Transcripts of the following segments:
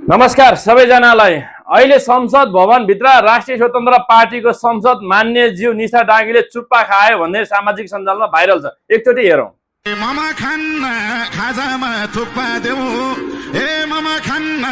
नमस्कार सबैजनालाई। अहिले संसद भवनभित्र राष्ट्रिय स्वतन्त्र पार्टीको संसद मान्य ज्यू निशा डाँगीले चुप्पा खायो भन्ने सामाजिक सञ्जालमा भाइरल छ। एकचोटि हेरौँ। मामा खान्न खाजामा थुप्पा देऊ, ए मामा खान्न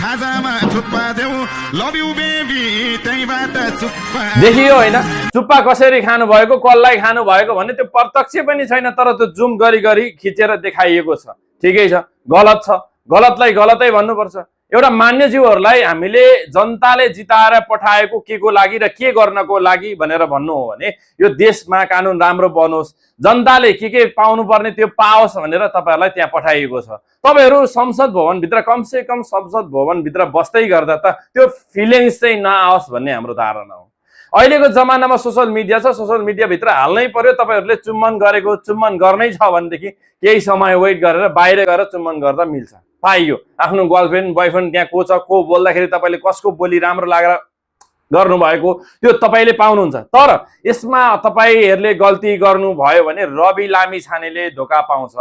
खाजामा थुप्पा देऊ, लभ यु बेबी त्यहीबाट चुप्पा देखियो होइन, चुप्पा कसरी खानु भएको, कसलाई खानु भएको भन्ने त्यो प्रत्यक्ष पनि छैन, तर त्यो जुम गरी गरी खिचेर देखाइएको छ। ठिकै छ, गलत छ, गलतलाई गलतै भन्नुपर्छ। एउटा मान्यज्यूहरूलाई हामीले जनताले जिताएर पठाएको के को लागि र के गर्नको लागि भनेर भन्नु हो भने यो देशमा कानुन राम्रो बनोस्, जनताले के पाउनु पर्ने त्यो पाओस् भनेर तपाईहरुलाई त्यहाँ पठाइएको छ। तपाईहरु संसद भवनभित्र कमसे कम संसद भवनभित्र बस्दै गर्दा त त्यो फिलिङ्स चाहिँ नआओस् भन्ने हाम्रो धारणा हो। अहिलेको जमानामा सोशल मिडिया छ, सोशल मिडिया भित्र हाल्नै पर्यो। तपाईहरुले चुम्बन गरेको, चुम्बन गर्नै छ भनेदेखि केही समय वेट गरेर बाहिर गएर चुम्बन गर्दा मिल्छ। पाइयो आफ्नो गर्लफ्रेन्ड बॉयफ्रेन्ड त्यहाँ को छ, को बोल्दाखेरि तपाईले कसको बोली राम्रो लागेर गर्नुभएको त्यो तपाईले पाउनुहुन्छ। तर यसमा तपाईहरुले गल्ती गर्नु भयो भने रवि लामिछानेले धोका पाउँछ।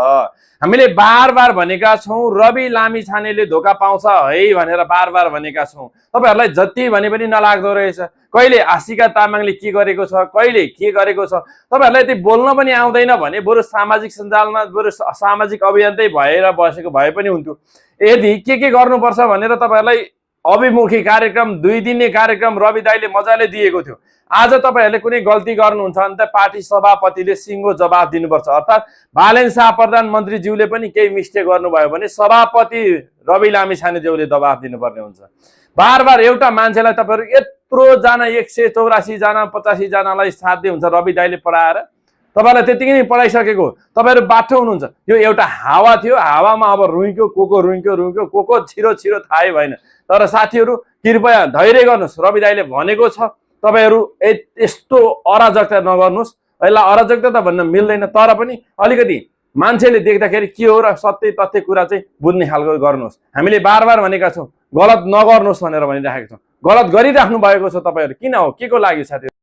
हामीले बार भनेका छौं, रवि लामिछानेले धोका पाउँछ है भनेर बार भनेका छौं। तपाईहरुलाई जति भने पनि नलाग्दो रहेछ। कहिले आशिका तामाङले के गरेको छ, कहिले के गरेको छ, तपाईहरुलाई त्यही बोल्न पनि आउँदैन भने बरु सामाजिक सञ्जालमा बरु सामाजिक अभियन्तै भएर बसेको भए पनि हुन्थ्यो। यदि के गर्नुपर्छ भनेर तपाईहरुलाई अभिमुखी कार्यक्रम 2 दिने कार्यक्रम रवि दाइले मजाले दिएको थियो। आज तपाईहरुले कुनै गल्ती गर्नुहुन्छ भने त पार्टी सभापतिले सिंगो जवाफ दिनुपर्छ। अर्थात बालेन शाह प्रधानमन्त्री ज्यूले पनि केही मिस्टेक गर्नुभयो भने सभापति रवि लामिछाने ज्यूले जवाफ दिनुपर्ने हुन्छ। बार एउटा मान्छेलाई तपाईहरु यत्रो जना 184 जना 85 जनालाई साध्य हुन्छ रवि दाइले पढाएर तपाईलाई त्यतिकै नै पढाइसकेको। तपाईहरु बाठो हुनुहुन्छ। यो एउटा हावा थियो, हावामा अब रुइक्यो, कोको रुइक्यो, कोको छिरो थाहै भएन। तर साथीहरु कृपया धैर्य गर्नुस्। रवि दाइले भनेको छ तपाईहरु यस्तो अराजकता नगर्नुस्। यसलाई अराजकता त भन्न मिल्दैन, तर पनि अलिकति मान्छेले देख्दाखेरि के हो र सत्य तथ्य कुरा चाहिँ बुझ्ने खालको गर्नुस्। हामीले बार भनेका छौं गलत नगर्नुस् भनेर भनिराखेका छौं। गलत गरिराख्नु भएको छ तपाईहरु। किन हो, के को लागि साथीहरु?